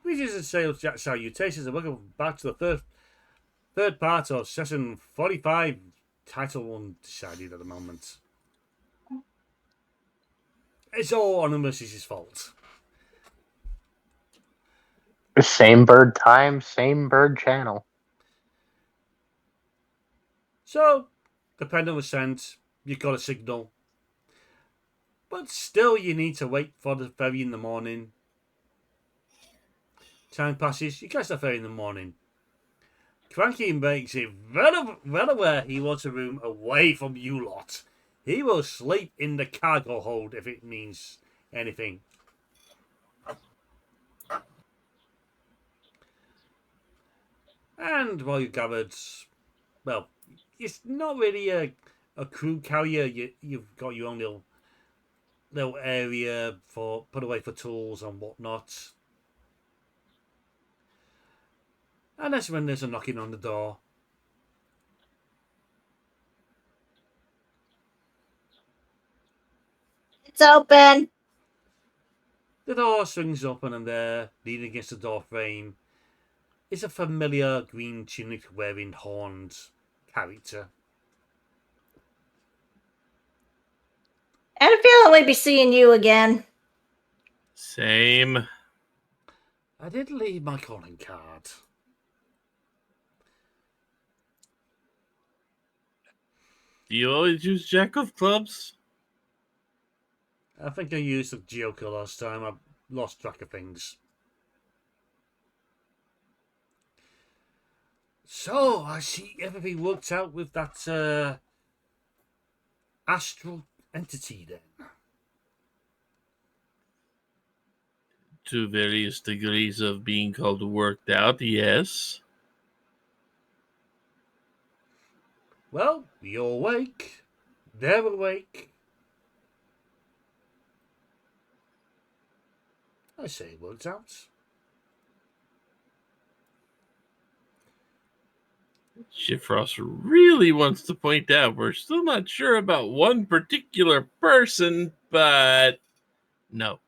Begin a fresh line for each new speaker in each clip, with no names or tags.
Greetings and salutations, and welcome back to the third part of session 45, title undecided at the moment. It's all on Mercy's fault.
Same bird time, same bird channel.
So, the pendant was sent, you got a signal, but still you need to wait for the ferry in the morning. Time passes, you catch the ferry in the morning. Cranky makes it well aware he wants a room away from you lot. He will sleep in the cargo hold if it means anything. And while you gathered, well, it's not really a crew carrier. You've got your own little area for put away for tools and whatnot. And that's when there's a knocking on the door.
It's open.
The door swings open, and there, leaning against the door frame, is a familiar green tunic wearing horned character.
I had a feeling we'd be seeing you again.
Same.
I did leave my calling card.
Do you always use Jack of Clubs?
I think I used the Joker last time. I lost track of things. So, I see everything worked out with that astral entity then.
To various degrees of being called worked out, yes.
Well, you're awake. They're awake. I say it worked out.
Shifrost really wants to point out we're still not sure about one particular person, but no.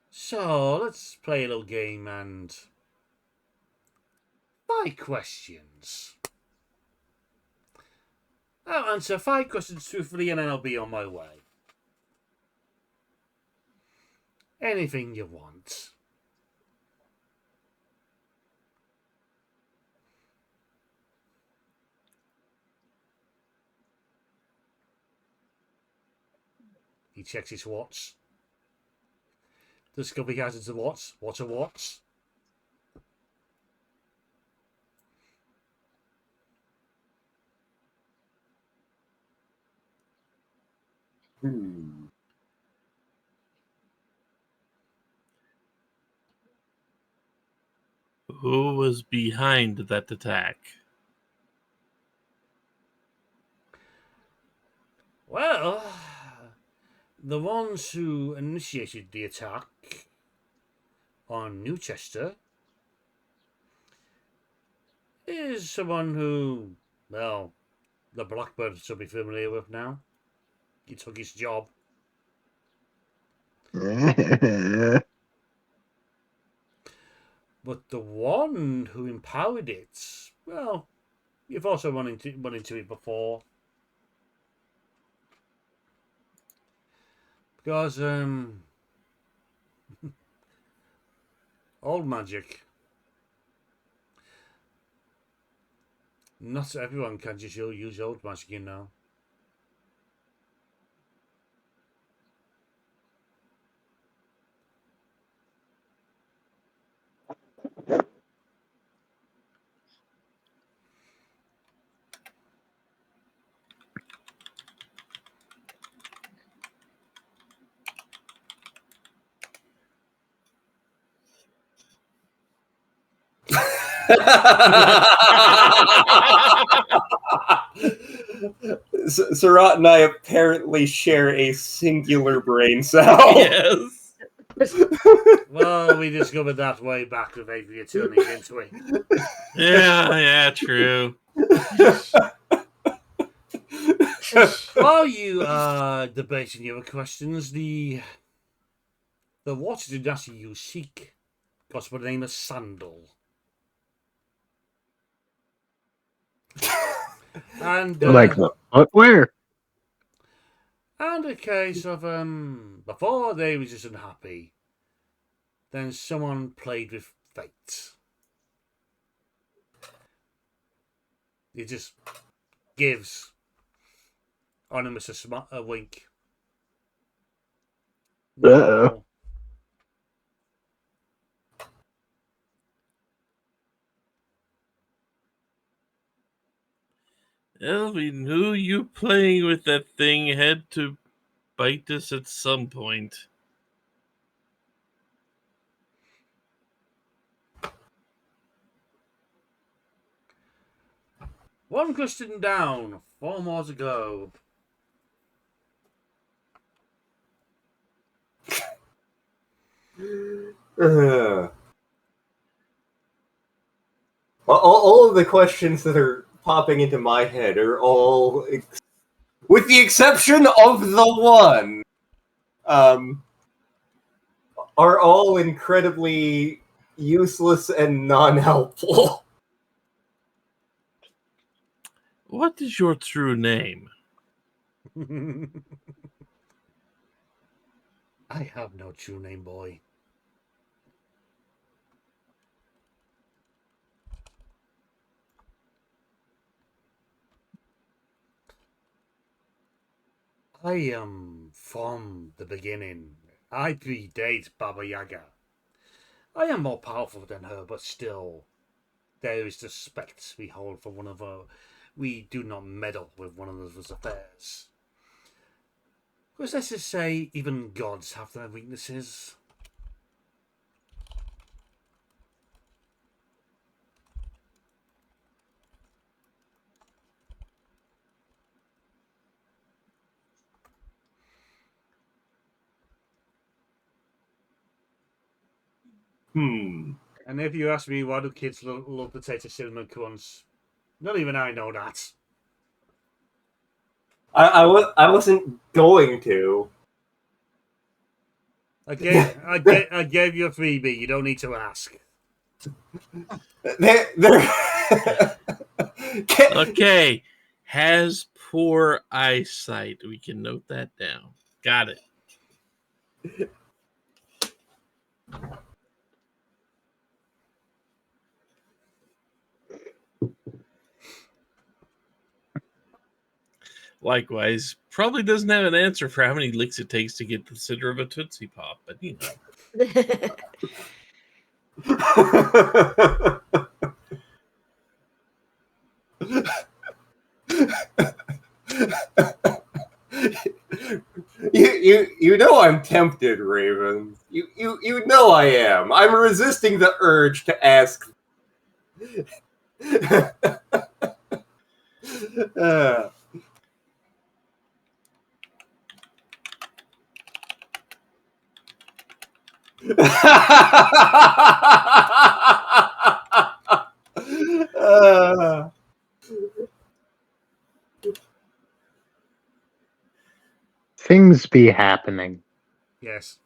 So, let's play a little game and 5 questions. I'll answer 5 questions truthfully and then I'll be on my way. Anything you want. He checks his watch. Discovery has a watch. What a watch.
Who was behind that attack?
Well, the ones who initiated the attack on Newchester is someone who, well, the Blackbird should be familiar with now. He took his job. But the one who empowered it, well, you've also run into it before. Because, old magic. Not everyone can just use old magic, you know.
Sarat and I apparently share a singular brain cell.
Yes.
Well, we discovered that way back with Avery turning into it.
Yeah, true.
While you are debating your questions, the The water dynasty you seek goes by the name of Sandal. And
Like, what? Where?
and a case of before they were just unhappy, then someone played with fate. He just gives Onimus a wink.
Uh-oh.
Well, we knew you playing with that thing had to bite us at some point.
One question down, 4 more to go.
All of the questions that are popping into my head are all, with the exception of the one, are all incredibly useless and non-helpful.
What is your true name?
I have no true name, boy. I am from the beginning. I predate Baba Yaga. I am more powerful than her, but still, there is respect we hold for one another. We do not meddle with one another's affairs. Because let's just say, even gods have their weaknesses. And if you ask me, why do kids love potato cinnamon crunch? Not even I know that.
I wasn't going to.
I gave you a freebie. You don't need to ask.
Okay. Has poor eyesight. We can note that down. Got it. Likewise, probably doesn't have an answer for how many licks it takes to get the center of a Tootsie Pop, but you
know. You know I'm tempted, Raven. You know I am. I'm resisting the urge to ask.
Things be happening.
Yes.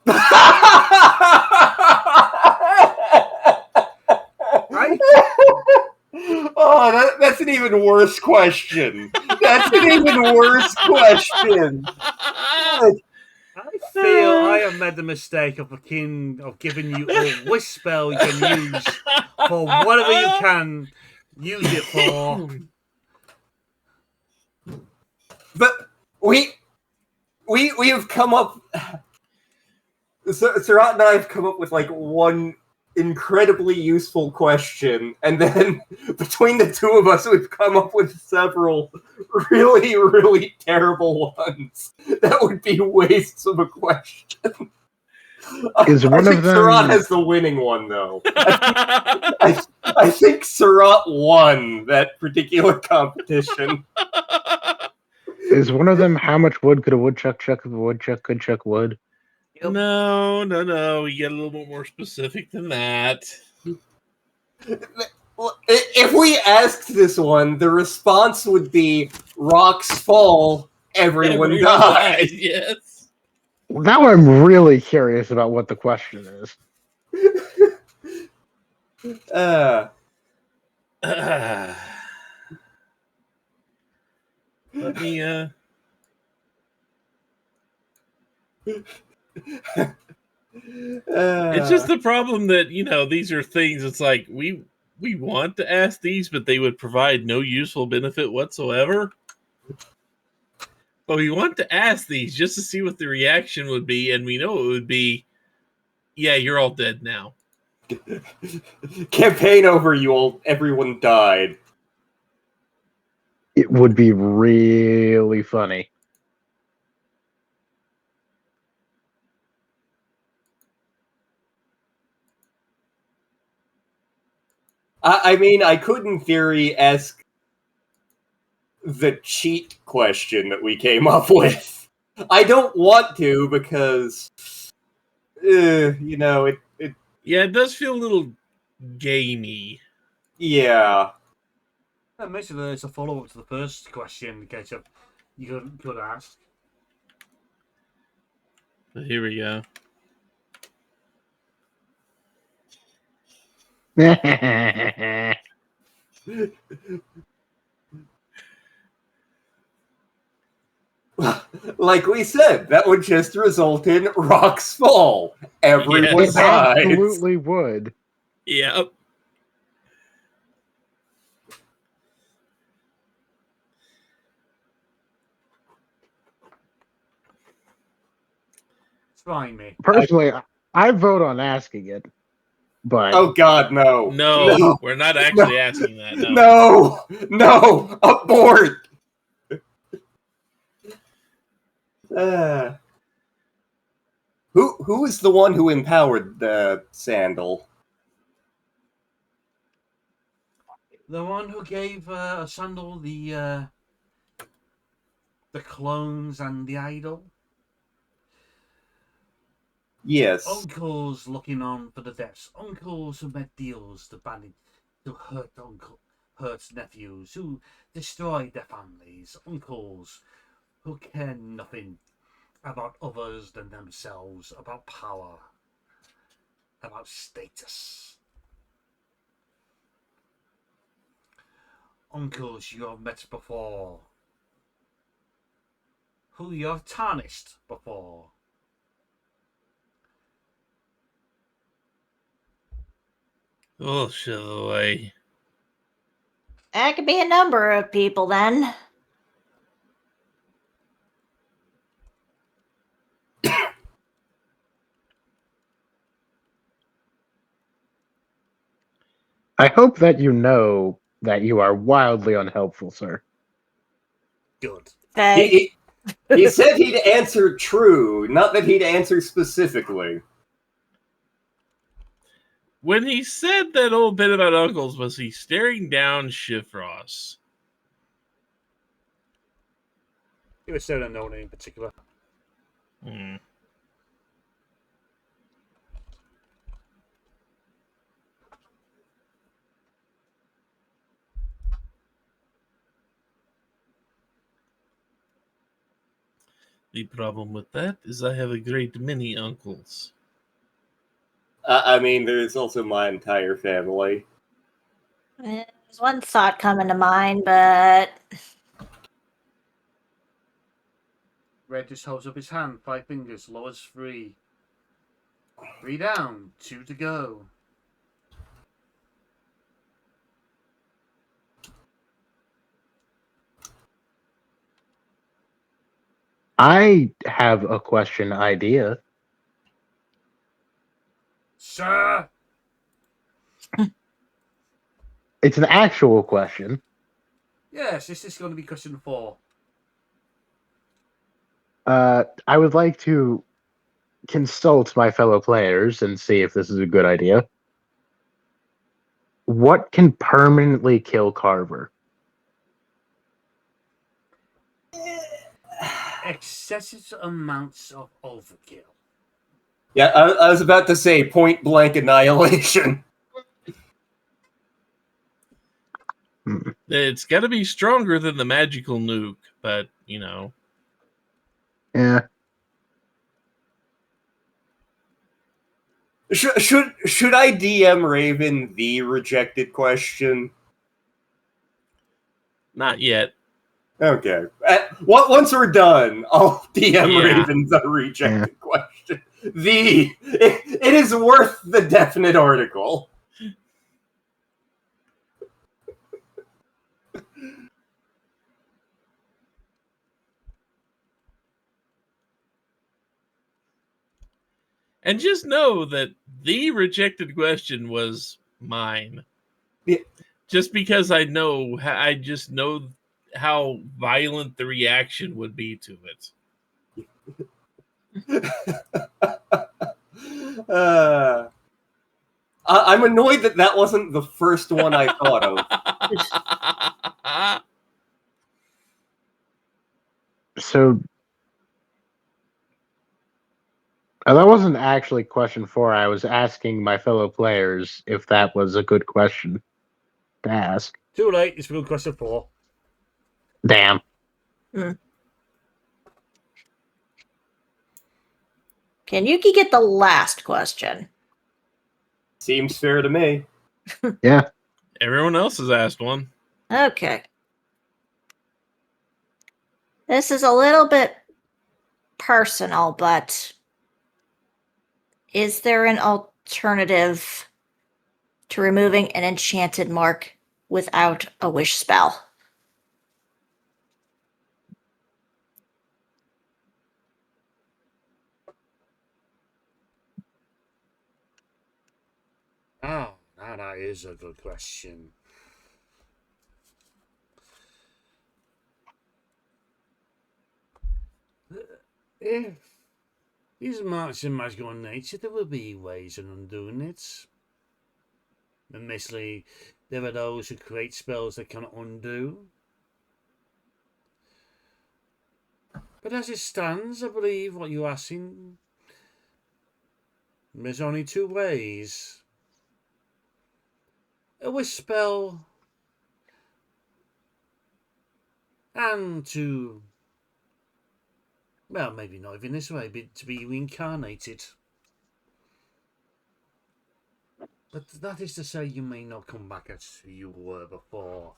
Oh, that's an even worse question. That's an even worse question.
I feel I have made the mistake of giving you a wish spell you can use for whatever you can use it for.
But we have come up. Surat and I have come up with like one incredibly useful question, and then between the two of us, we've come up with several really, really terrible ones that would be wastes of a question.
Is one of them?
Surat has the winning one, though. I think Surat won that particular competition.
Is one of them? How much wood could a woodchuck chuck if a woodchuck could chuck wood?
No. We get a little bit more specific than that.
If we asked this one, the response would be rocks fall, everyone dies.
Yes.
Now I'm really curious about what the question is.
Let me it's just the problem that, these are things, it's like we want to ask these, but they would provide no useful benefit whatsoever. But we want to ask these just to see what the reaction would be, and we know it would be, yeah, you're all dead now.
Campaign over, everyone died.
It would be really funny.
I mean, I could in theory ask the cheat question that we came up with. I don't want to because, it
Yeah, it does feel a little gamey.
yeah.
Basically, it's a follow-up to the first question you could ask.
Here we go.
Like we said, that would just result in rocks fall. Everyone
It
dies.
absolutely would.
Yep.
Try me.
Personally, I vote on asking it, but
Oh God, no!
No, we're not actually asking that.
No! Abort! Who is the one who empowered the sandal?
The one who gave Sandal the clones and the idol.
Yes.
Uncles looking on for the deaths. Uncles who made deals to hurt nephews, who destroyed their families. Uncles who care nothing about others than themselves, about power, about status. Uncles you have met before, who you have tarnished before.
Oh, shit away.
That could be a number of people then.
I hope that you know that you are wildly unhelpful, sir.
Good.
Okay.
He said he'd answer true, not that he'd answer specifically.
When he said that old bit about uncles, was he staring down Shifross?
He was staring at no one in particular.
Hmm. The problem with that is I have a great many uncles.
I mean, there's also my entire family.
There's one thought coming to mind, but
Red just holds up his hand, 5 fingers, lowers 3. 3 down, 2 to go.
I have a question idea.
Sir!
It's an actual question.
Yes, this is going to be question 4.
I would like to consult my fellow players and see if this is a good idea. What can permanently kill Carver?
Excessive amounts of overkill.
Yeah, I was about to say point blank annihilation.
It's got to be stronger than the magical nuke, but,
Yeah.
Should I DM Raven the rejected question?
Not yet.
Okay. Once we're done, I'll DM
Yeah.
Raven the rejected question. It is worth the definite article.
And just know that the rejected question was mine.
Yeah.
Just because I just know how violent the reaction would be to it.
I'm annoyed that wasn't the first one I thought of.
So that wasn't actually question 4. I was asking my fellow players if that was a good question to ask.
Too late. It's been question 4.
Damn.
Can Yuki get the last question?
Seems fair to me.
Yeah.
Everyone else has asked one.
Okay. This is a little bit personal, but is there an alternative to removing an enchanted mark without a wish spell?
Oh, now that is a good question. If these marks in magical nature, there will be ways of undoing it. Admittedly, there are those who create spells that cannot undo. But as it stands, I believe what you're asking, there's only 2 ways. A wish spell and to, well, maybe not even this way, but to be reincarnated. But that is to say, you may not come back as who you were before.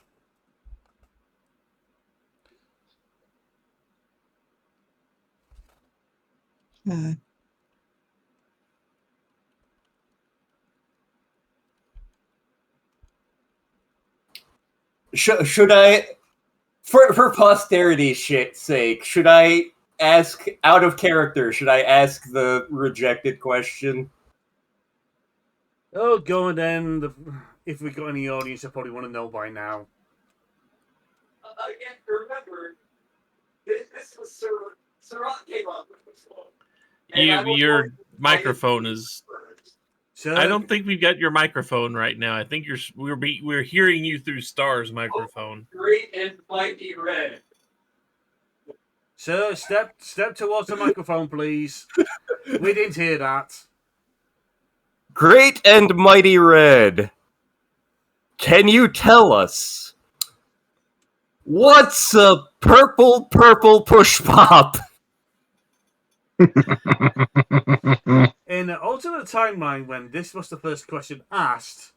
Should I, for posterity's sake, should I ask out of character? Should I ask the rejected question?
Oh, go on then. If we've got any audience, I probably want to know by now.
Again, remember, this was Sarat came up with this one.
Your microphone is.
So,
I don't think we've got your microphone right now. I think we're hearing you through Star's microphone.
Great and mighty red.
Sir, step towards the microphone, please. We didn't hear that.
Great and mighty red. Can you tell us what's a purple push pop?
In an alternate timeline, when this was the first question asked,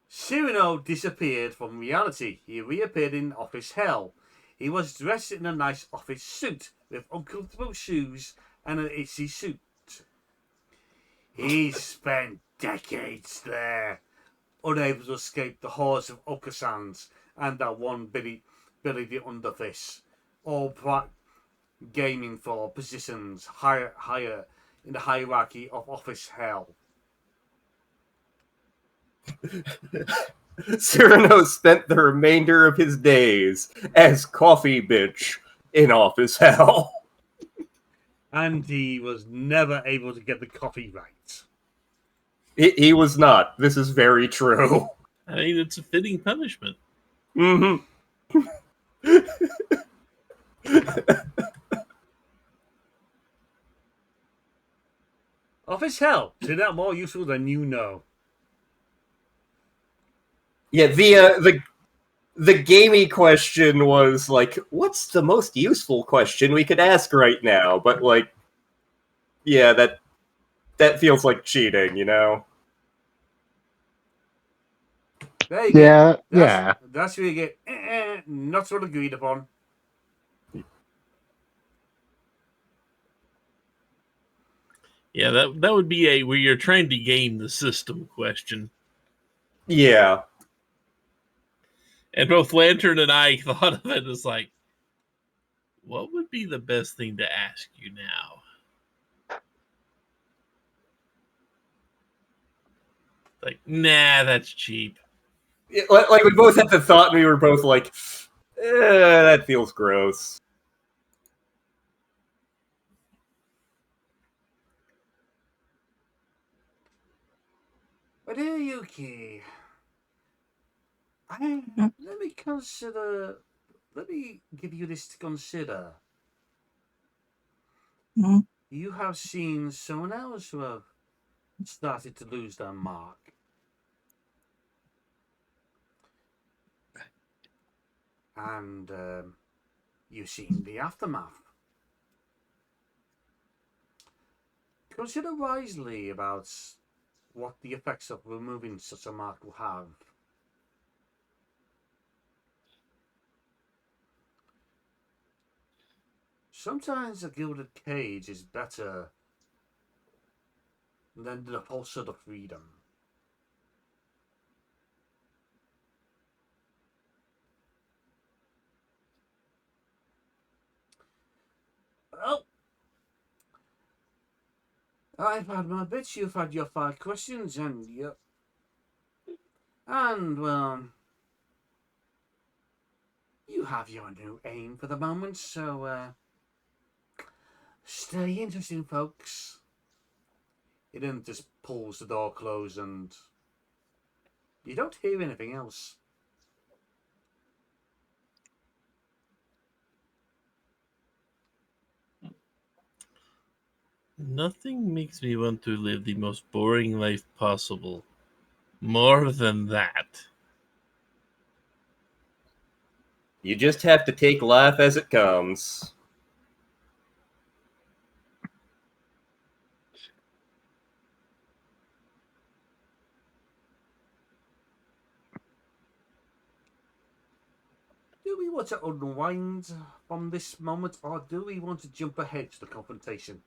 Cyrano disappeared from reality. He reappeared in office hell. He was dressed in a nice office suit with uncomfortable shoes and an itchy suit. He spent decades there, unable to escape the hordes of Okasans and that one Billy the Underfist, all gaming for positions higher in the hierarchy of office hell.
Cyrano spent the remainder of his days as coffee bitch in office hell.
And he was never able to get the coffee right.
He was not. This is very true.
I mean, it's a fitting punishment.
Mm-hmm.
Office hell turned out more useful than you know.
Yeah, the gamey question was like, what's the most useful question we could ask right now? But like, yeah, that feels like cheating, you know?
There you go.
Yeah, yeah.
That's where you get not what agreed upon.
Yeah, that would be a where you're trying to game the system question.
Yeah.
And both Lantern and I thought of it as like, what would be the best thing to ask you now? Like, nah, that's cheap.
Like, we both had the thought, and we were both like, that feels gross.
But Yuki, let me consider. Let me give you this to consider.
Mhm.
You have seen someone else who have started to lose their mark. And you've seen the aftermath. Consider wisely about what the effects of removing such a mark will have. Sometimes a gilded cage is better than the pulsate of freedom. Well, I've had my bits. You've had your 5 questions, and well, you have your new aim for the moment. So stay interested, folks. It then just pulls the door closed, and you don't hear anything else.
Nothing makes me want to live the most boring life possible. More than that.
You just have to take life as it comes.
Do we want to unwind from this moment, or do we want to jump ahead to the confrontation?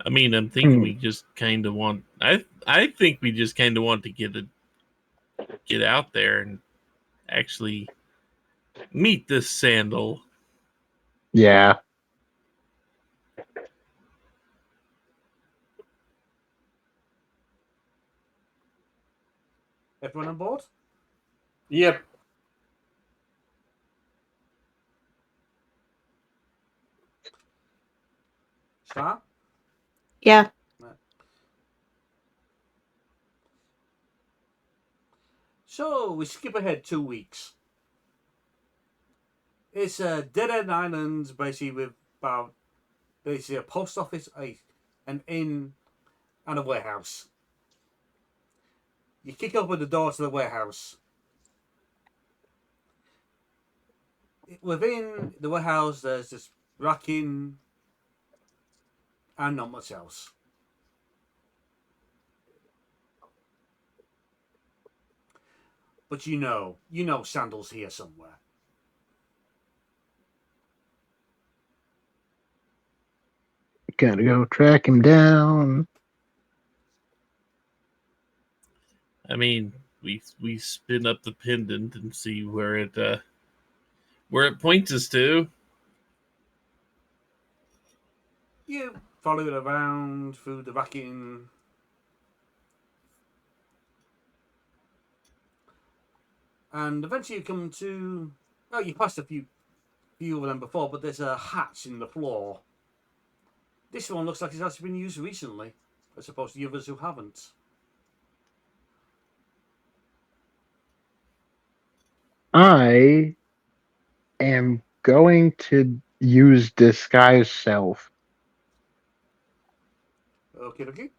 I mean, I'm thinking we just kind of want. I think we just kind of want to get out there and actually meet this Sandal.
Yeah.
Everyone on board?
Yep.
Star?
Yeah.
So we skip ahead 2 weeks. It's a dead-end island, basically, with about basically a post office, an inn, and a warehouse. You kick open the door to the warehouse. Within the warehouse, there's just racking and not much else. But you know Sandal's here somewhere.
Gotta go track him down.
I mean, we spin up the pendant and see where it points us to.
You follow it around through the racking. And eventually you come to... Oh, you passed a few of them before, but there's a hatch in the floor. This one looks like it's actually been used recently, as opposed to the others who haven't.
I am going to use disguise self.
Okay.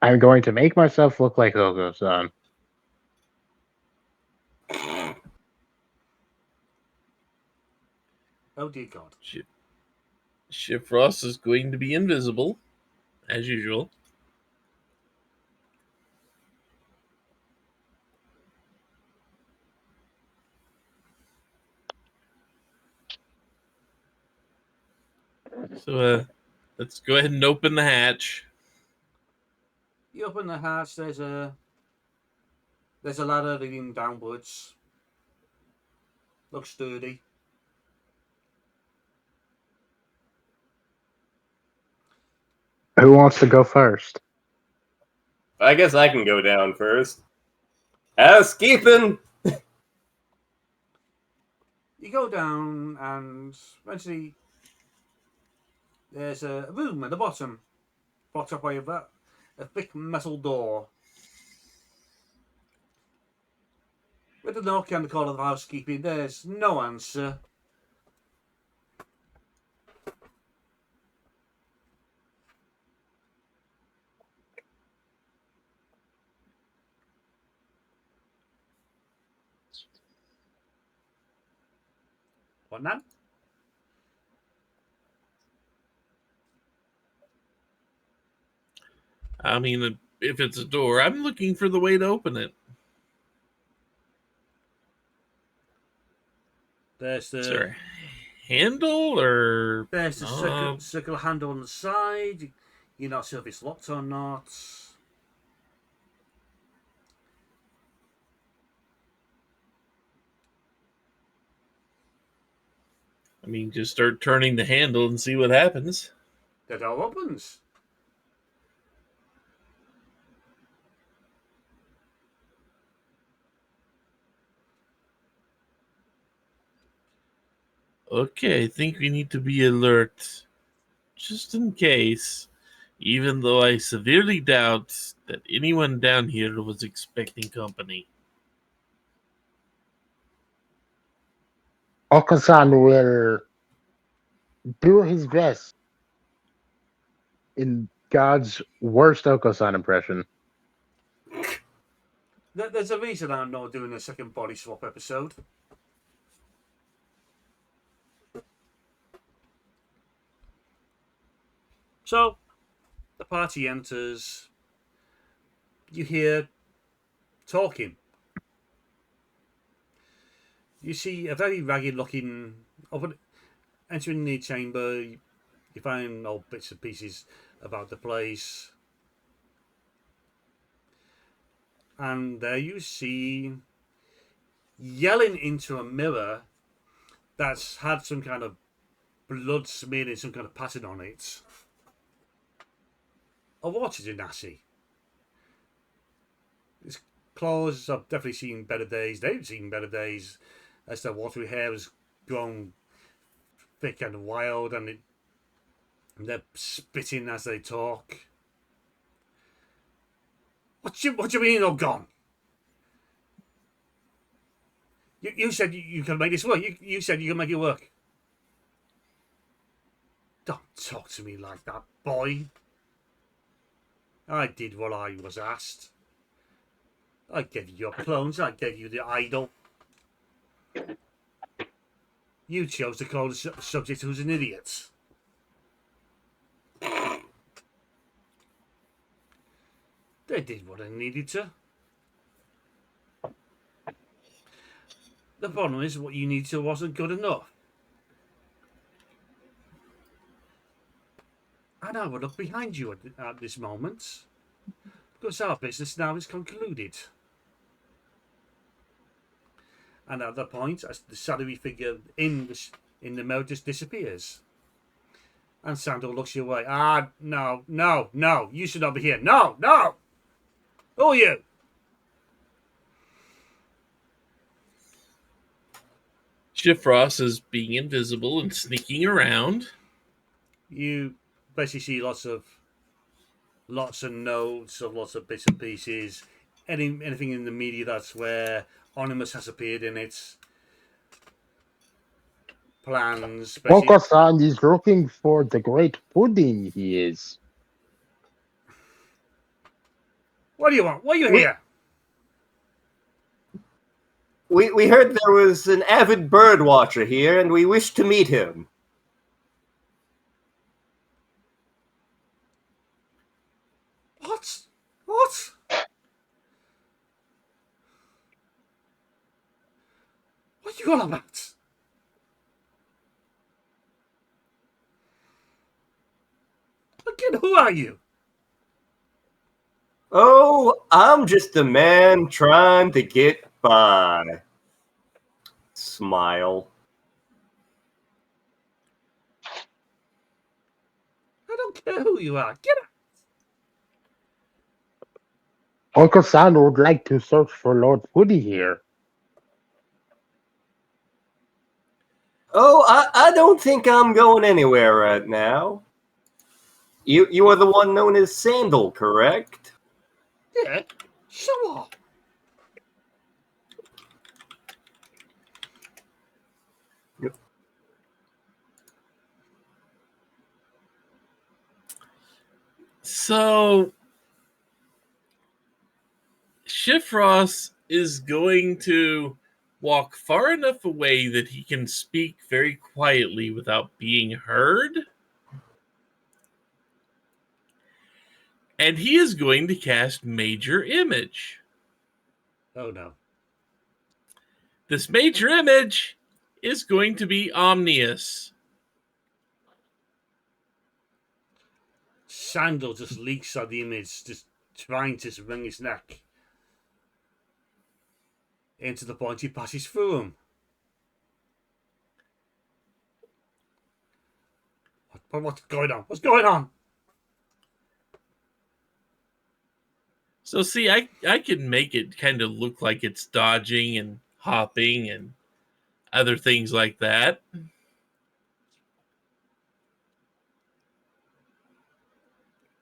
I'm going to make myself look like Ogo-san.
Oh dear God.
Chef Ross is going to be invisible, as usual. So let's go ahead and open the hatch.
You open the hatch. There's a ladder leading downwards. Looks sturdy.
Who wants to go first?
I guess I can go down first. Housekeeping!
You go down, and eventually there's a room at the bottom, blocked up by a thick metal door. With a knock and the call of housekeeping, there's no answer. What now?
I mean, if it's a door, I'm looking for the way to open it.
There's
Is there a handle or
there's the circle handle on the side. You're not sure if it's locked or not.
I mean, just start turning the handle and see what happens.
The door opens.
Okay, I think we need to be alert, just in case, even though I severely doubt that anyone down here was expecting company.
Okasan will do his best in God's worst Okasan impression.
There's a reason I'm not doing a second body swap episode. So, the party enters. You hear talking. You see a very ragged looking. Entering the chamber, you find old bits and pieces about the place. And there you see, yelling into a mirror that's had some kind of blood smeared in some kind of pattern on it. A water genasi. His claws have definitely seen better days. They've seen better days as their watery hair has grown thick and wild, and they're spitting as they talk. What do you mean they're gone? You said you can make this work. You said you can make it work. Don't talk to me like that, boy. I did what I was asked. I gave you your clones. I gave you the idol. You chose to call the subject who's an idiot. They did what they needed to. The problem is what you needed to wasn't good enough. And I would look behind you at this moment, because our business now is concluded. And at that point, as the shadowy figure in the mirror just disappears. And Sandal looks your way. No, you should not be here. No! Who are you?
Chef Ross is being invisible and sneaking around.
You basically see lots of notes of lots of bits and pieces. Anything in the media that's where Onimus has appeared in it. Plans.
Okasan is looking for the great pudding he is.
What do you want? Why are you here?
We heard there was an avid bird watcher here, and we wish to meet him.
What? What? What are you on about? Again, who are you?
Oh, I'm just a man trying to get by. Smile.
I don't care who you are. Get out.
Uncle Sandal would like to search for Lord Woody here.
Oh, I don't think I'm going anywhere right now. You are the one known as Sandal, correct?
Yeah. So what?
So Shifrost is going to walk far enough away that he can speak very quietly without being heard. And he is going to cast Major Image.
Oh no.
This Major Image is going to be Omnius.
Sandal just leaks out the image, just trying to wring his neck. Into the point he passes through him. What's going on? What's going on?
So see, I can make it kind of look like it's dodging and hopping and other things like that.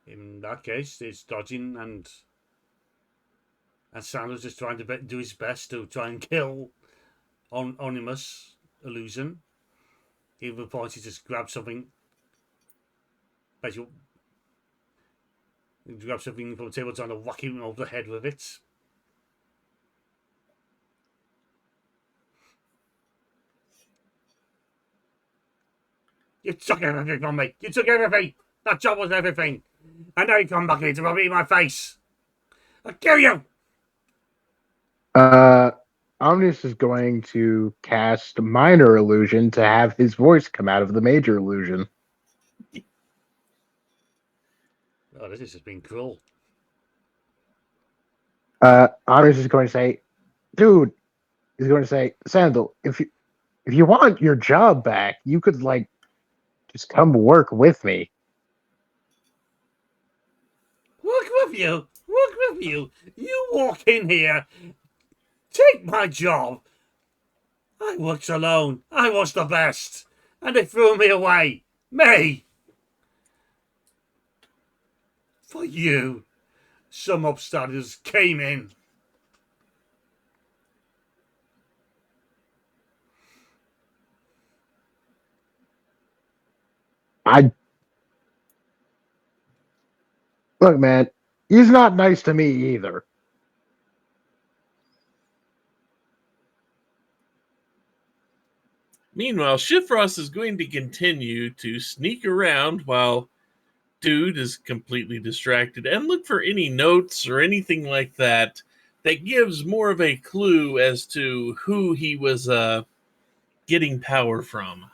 In that case, it's dodging and Sandal's just trying to do his best to try and kill Onimus Illusion. Even the point he just grabs something. Basically, he grabs something from the table, trying to whack him over the head with it. You took everything from me. You took everything. That job was everything. And now you come back here to rub it in my face. I'll kill you.
Omnius is going to cast Minor Illusion to have his voice come out of the Major Illusion.
Oh, this has just been cruel.
Omnius is going to say, "Dude," he's going to say, "Sandal, if you want your job back, you could just come work with me."
Work with you? Work with you? You walk in here, take my job. I worked alone. I was the best. And they threw me away. Me! For you, some upstarters came in.
Look, man, he's not nice to me either.
Meanwhile, Shifrost is going to continue to sneak around while Dude is completely distracted and look for any notes or anything like that that gives more of a clue as to who he was getting power from.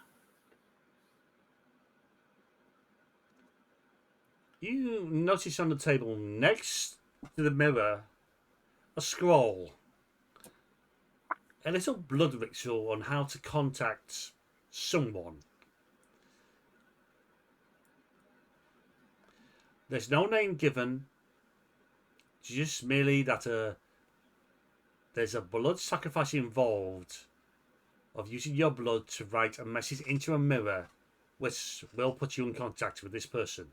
You notice on the table next to the mirror a scroll. A little blood ritual on how to contact someone. There's no name given, just merely that there's a blood sacrifice involved of using your blood to write a message into a mirror which will put you in contact with this person.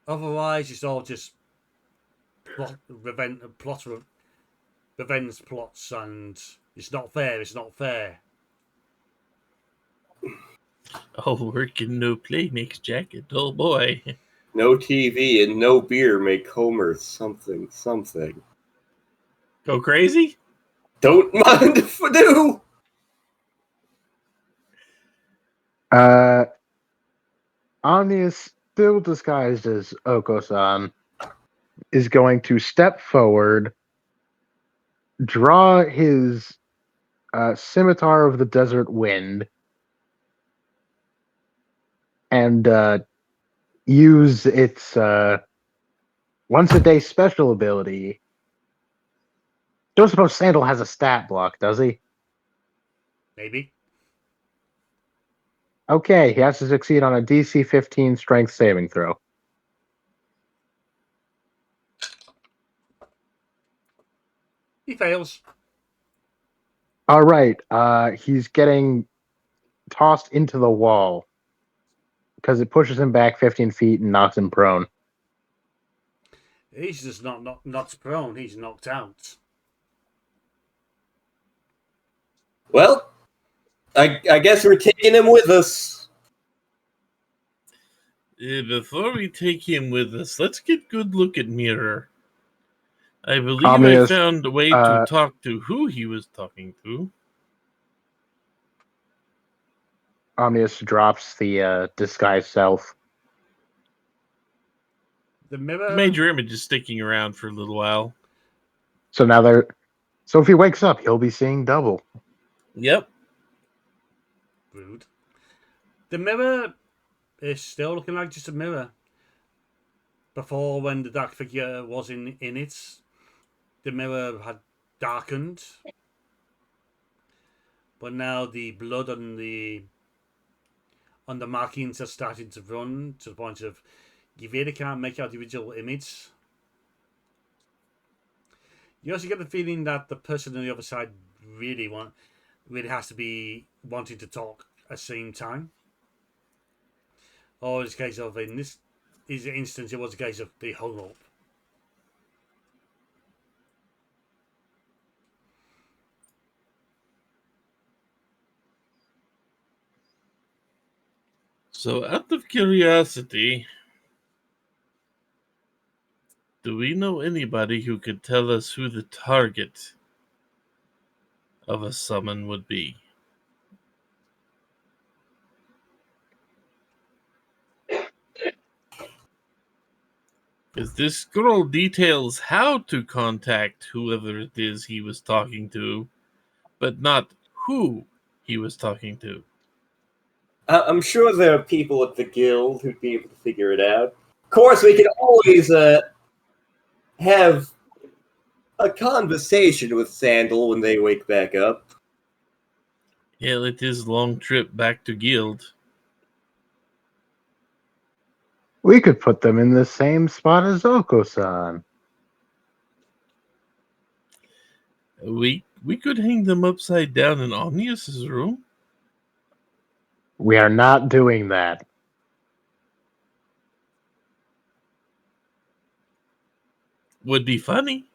Otherwise, it's all just revenge plots, and it's not fair. It's not fair.
Oh, work and no play makes Jack a dull boy.
No TV and no beer make Homer something.
Go crazy?
Don't mind if I do.
Omnius, still disguised as Oko-san, is going to step forward, draw his Scimitar of the Desert Wind, and use its once-a-day special ability. Don't suppose Sandal has a stat block, does he?
Maybe.
Okay, he has to succeed on a DC 15 strength saving throw.
He fails.
All right, he's getting tossed into the wall because it pushes him back 15 feet and knocks him prone.
He's just not prone. He's knocked out.
Well, I guess we're taking him with us.
Before we take him with us, let's get good look at Mirror. I believe
Omnius,
I found a way to talk to who he was talking to.
Omnius drops the disguised self.
The mirror.
Major Image is sticking around for a little while.
So so if he wakes up, he'll be seeing double.
Yep.
Rude. The mirror is still looking like just a mirror. Before, when the dark figure was in it, the mirror had darkened. But now the blood on the markings are starting to run to the point of you really can't make out the original image. You also get the feeling that the person on the other side really has to be wanting to talk at the same time. Or it's a case of, in this instance, it was a case of they hung up.
So, out of curiosity, do we know anybody who could tell us who the target of a summon would be? Because this scroll details how to contact whoever it is he was talking to, but not who he was talking to.
I'm sure there are people at the guild who'd be able to figure it out. Of course, we could always have a conversation with Sandal when they wake back up.
Yeah, it is a long trip back to guild.
We could put them in the same spot as Oko-san.
We could hang them upside down in Omnius's room.
We are not doing that.
Would be funny.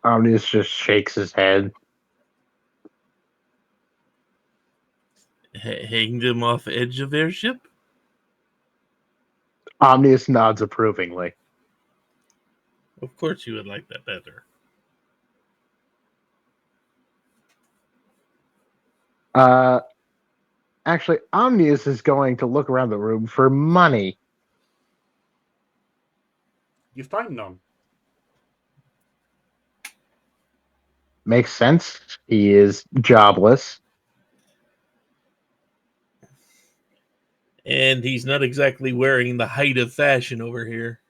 Omnius just shakes his head.
Hang them off edge of airship?
Omnius nods approvingly.
Of course you would like that better.
Actually, Omnius is going to look around the room for money.
You find none.
Makes sense. He is jobless.
And he's not exactly wearing the height of fashion over here.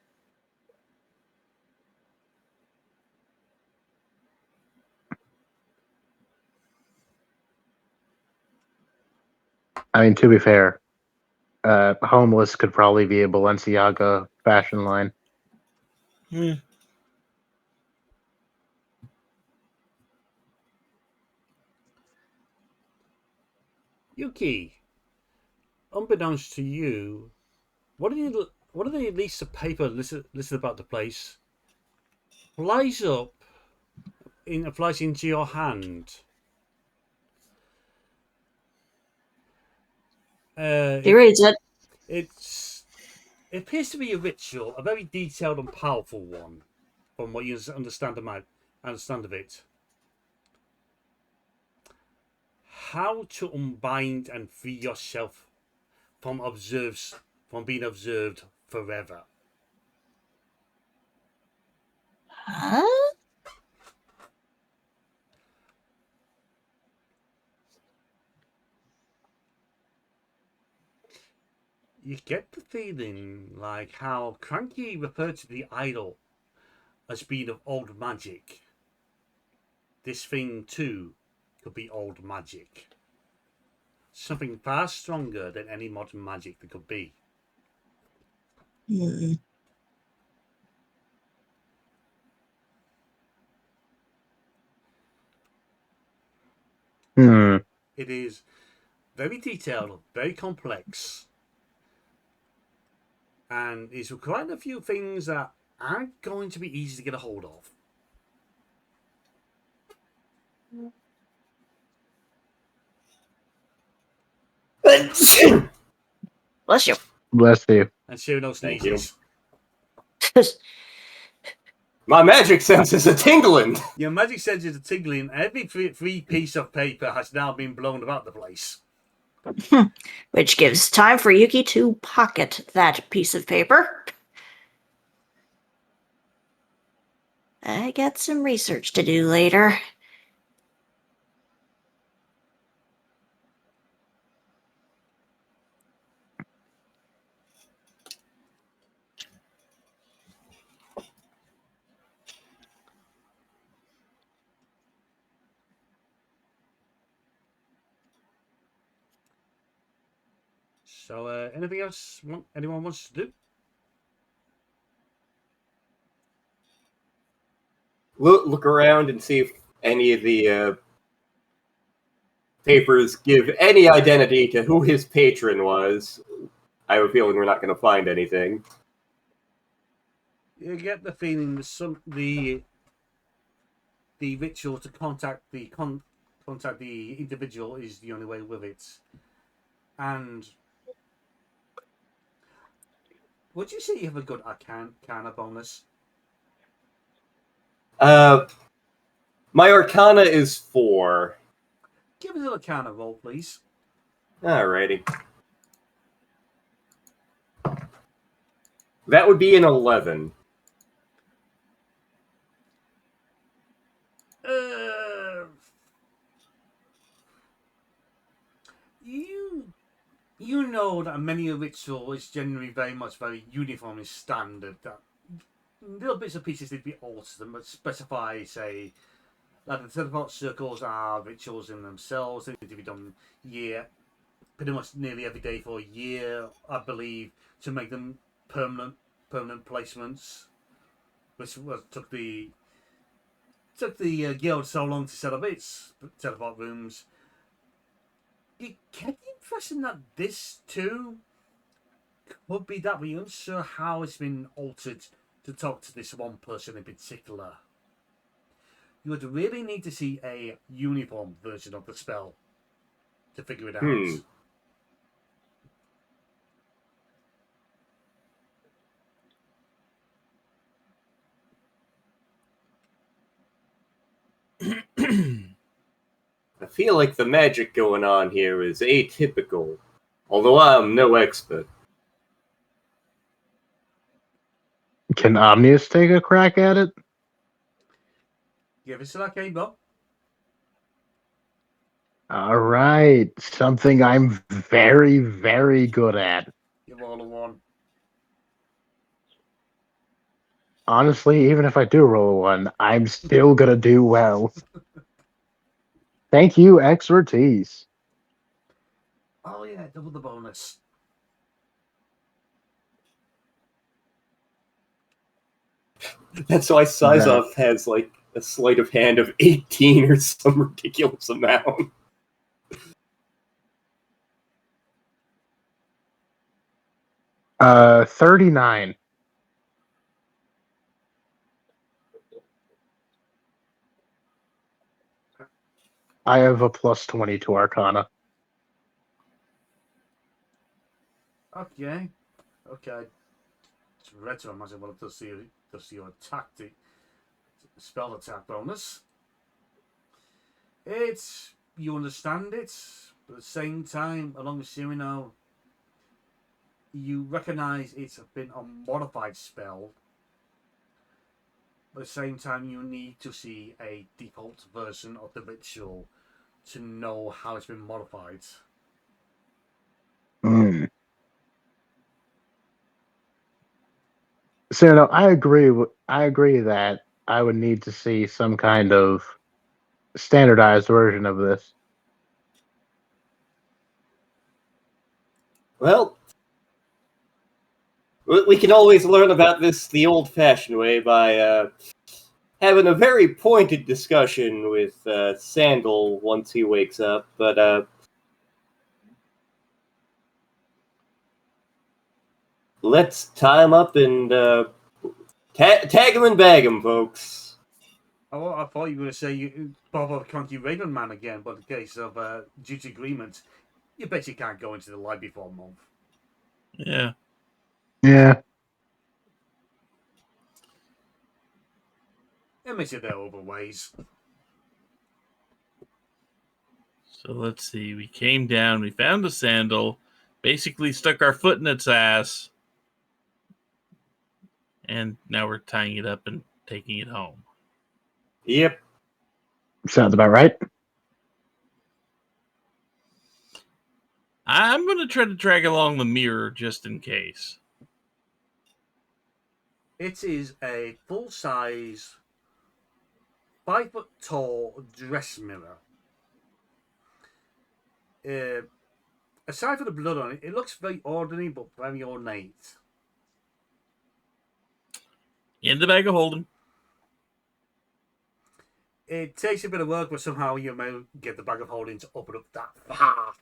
I mean, to be fair, homeless could probably be a Balenciaga fashion line.
Yuki, unbeknownst to you, what are the least of paper listed about the place? Flies into your hand.
He reads it.
It appears to be a ritual, a very detailed and powerful one, from what you understand of it. How to unbind and free yourself from being observed forever.
Huh?
You get the feeling like how Cranky referred to the idol as being of old magic. This thing too could be old magic. Something far stronger than any modern magic there could be.
Hmm.
It is very detailed, very complex, and it's quite a few things that aren't going to be easy to get a hold of.
Bless you.
Bless you.
And Cyrano
Thank you.
sneezes.
My magic senses are tingling.
Your magic senses are tingling. Every free piece of paper has now been blown about the place.
Which gives time for Yuki to pocket that piece of paper. I got some research to do later.
So, anything else anyone wants to do?
Look around and see if any of the papers give any identity to who his patron was. I have a feeling we're not going to find anything.
You get the feeling that the ritual to contact the individual is the only way with it. And would you say you have a good Arcana bonus?
My Arcana is 4.
Give us an Arcana roll, please.
Alrighty. That would be an 11.
You know that many a ritual is generally very uniform and standard. That little bits and pieces need to be altered, but specify, say, that the teleport circles are rituals in themselves. They need to be done pretty much nearly every day for a year, I believe, to make them permanent placements. Which took the guild so long to set up its teleport rooms. You get the impression that this too could be that, but you're unsure how it's been altered to talk to this one person in particular. You would really need to see a uniform version of the spell to figure it out.
I feel like the magic going on here is atypical, although I'm no expert.
Can Omnius take a crack at it?
Give us an arcane roll.
All right, something I'm very, very good at.
You roll a 1.
Honestly, even if I do roll a 1, I'm still gonna do well. Thank you, expertise.
Oh yeah, double the bonus.
That's why Sizov has like a sleight of hand of 18 or some ridiculous amount.
Uh, 39. I have a plus 20 to Arcana.
Okay. It's red to imagine what it does to your tactic spell attack bonus. You understand it, but at the same time, along with Cyrano, you recognise it's been a modified spell. But at the same time, you need to see a default version of the ritual to know how it's been modified.
Hmm. So no, I agree. I agree that I would need to see some kind of standardized version of this.
Well, we can always learn about this the old-fashioned way by having a very pointed discussion with Sandal once he wakes up. But let's tie him up and tag him and bag him, folks.
Oh, I thought you were going to say you bother Conky Raven Man again, but in case of duty agreement, you bet you can't go into the library for a month.
Yeah.
Yeah.
It makes it there other ways.
So let's see. We came down, we found a sandal, basically stuck our foot in its ass, and now we're tying it up and taking it home.
Yep.
Sounds about right.
I'm going to try to drag along the mirror just in case.
It is a full-size, 5-foot-tall dress mirror. Aside from the blood on it, it looks very ordinary but very ornate.
In the bag of holding.
It takes a bit of work, but somehow you may get the bag of holding to open up that far.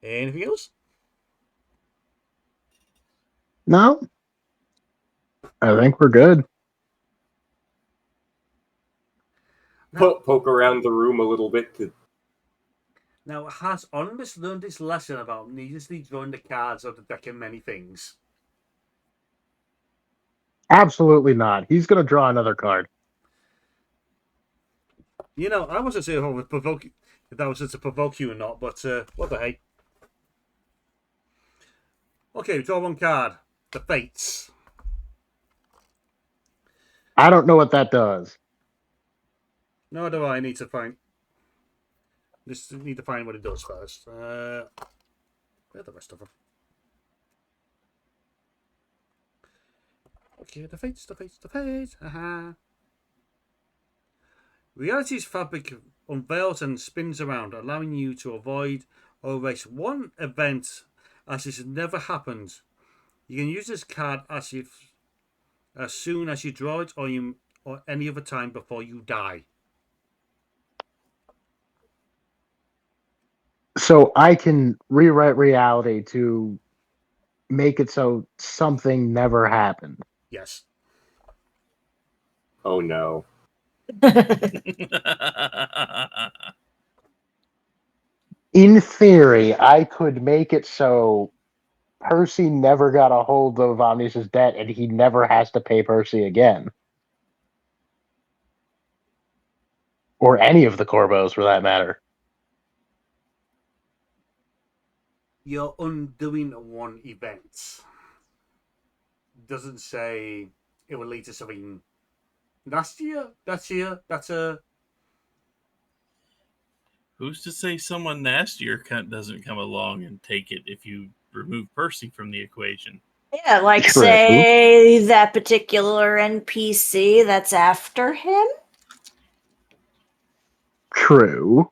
Anything else?
No, I think we're good.
Poke around the room a little bit to.
Now, has Onmus learned its lesson about needlessly drawing the cards of the deck in many things?
Absolutely not. He's going to draw another card.
You know, I wasn't sure if that was to provoke you or not, but what the heck. Okay, draw one card. The Fates.
I don't know what that does.
No, do I need to find... Just need to find what it does first. Where are the rest of them? Okay, the Fates. Haha. Reality's fabric unveils and spins around, allowing you to avoid or erase one event as if it never happened. You can use this card as soon as you draw it or any other time before you die.
So I can rewrite reality to make it so something never happened.
Yes.
Oh no.
In theory, I could make it so Percy never got a hold of Omnis's debt and he never has to pay Percy again. Or any of the Corbos, for that matter.
You're undoing one event. Doesn't say it will lead to something nastier. That's a...
Who's to say someone nastier doesn't come along and take it if you remove Percy from the equation?
Yeah, like
True.
say that particular NPC that's after him.
True.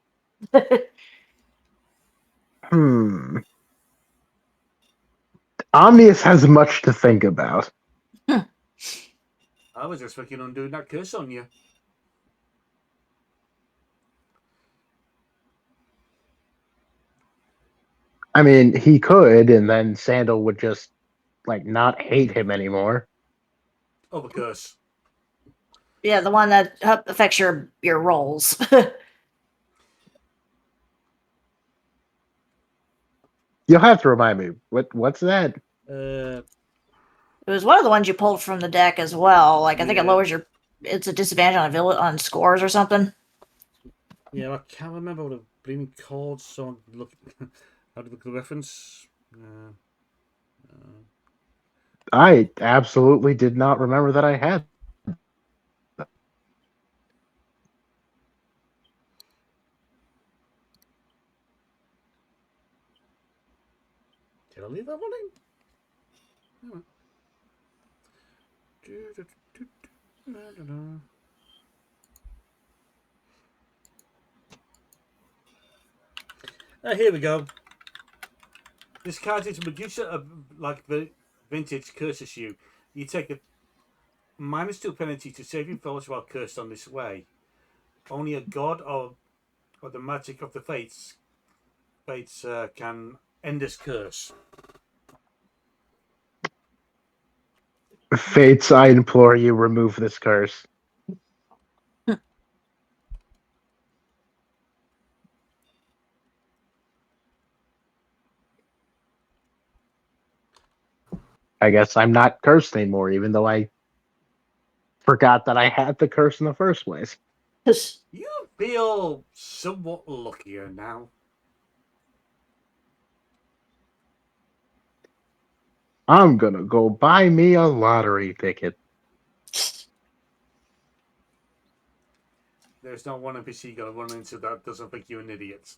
Omnius has much to think about.
I was just working on doing that curse on you.
I mean, he could, and then Sandal would just, not hate him anymore.
Oh, the curse.
Yeah, the one that affects your rolls.
You'll have to remind me. What's that?
Uh,
It was one of the ones you pulled from the deck as well. Like I think it
Yeah.
lowers your. It's a disadvantage on scores or something.
yeah, I can't remember what the bleeding chords. So look, how to look at the reference.
I absolutely did not remember that I had.
Did I leave that one in? Here we go. This card is Medusa of like the vintage curses you. You take a -2 penalty to saving throws while cursed on this way. Only a god or the magic of the fates can end this curse.
Fates, I implore you, remove this curse. I guess I'm not cursed anymore, even though I forgot that I had the curse in the first place.
You feel somewhat luckier now.
I'm gonna go buy me a lottery ticket.
There's not one NPC gonna run into that doesn't think you're an idiot.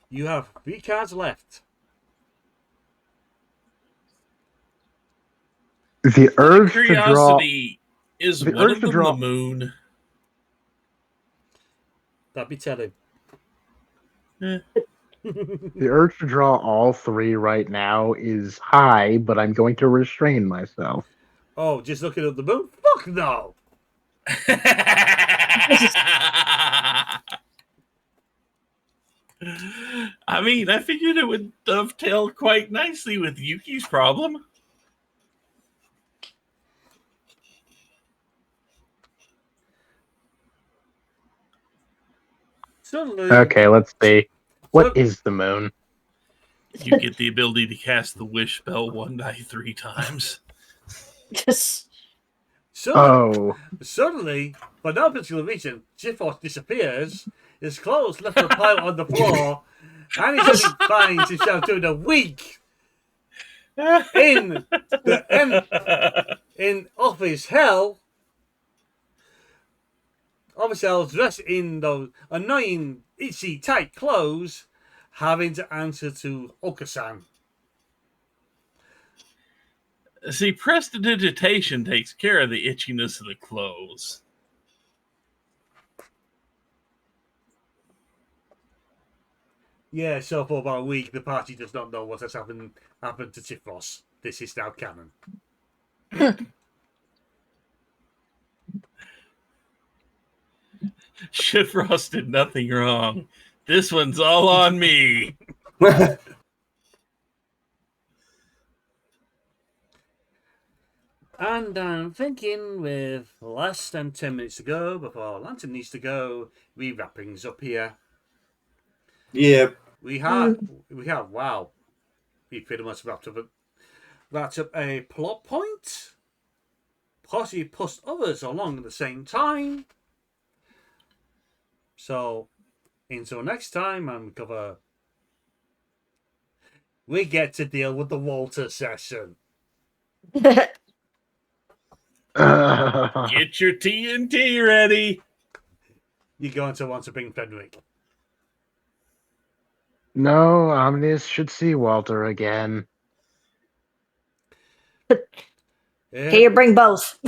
You have 3 cards left.
The
Out of
urge to draw.
curiosity, is
The
one
urge
of
to
them
draw-
the moon?
That'd be telling.
Eh.
The urge to draw all 3 right now is high, but I'm going to restrain myself.
Oh, just looking at the moon? Fuck no!
I mean, I figured it would dovetail quite nicely with Yuki's problem.
Suddenly,
Okay, let's see. What
So-
is the moon?
You get the ability to cast the wish spell 1 die 3 times.
Suddenly, for no particular reason, Jiffos disappears. His clothes left a pile on the floor, and he suddenly finds himself doing a week in office hell. Office hell dressed in those annoying, itchy, tight clothes, having to answer to Okasan.
See, prestidigitation takes care of the itchiness of the clothes.
Yeah, so for about a week, the party does not know what has happened to Tifros. This is now canon.
Shifrost did nothing wrong. This one's all on me.
And I'm thinking with less than 10 minutes to go before Lantern needs to go, we wrap things up here.
Yeah.
We have wow. We pretty much wrapped up a plot point. Possibly pushed others along at the same time. So until next time and cover, we get to deal with the Walter session.
Get your TNT ready.
You're going to want to bring Fenric.
No, Omnis should see Walter again.
Can you bring both?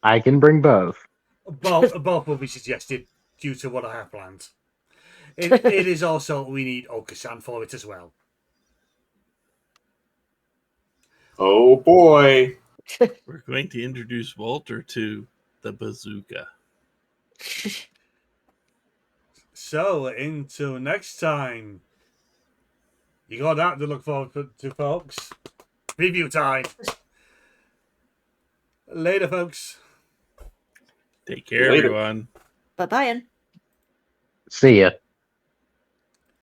I can bring both.
Both will be suggested due to what I have planned. It is also we need Okasan for it as well.
Oh boy.
We're going to introduce Walter to the bazooka.
So, until next time, you got that to look forward to, folks. Preview time. Later, folks.
Take care,
Later.
everyone.
Bye-bye.
See ya.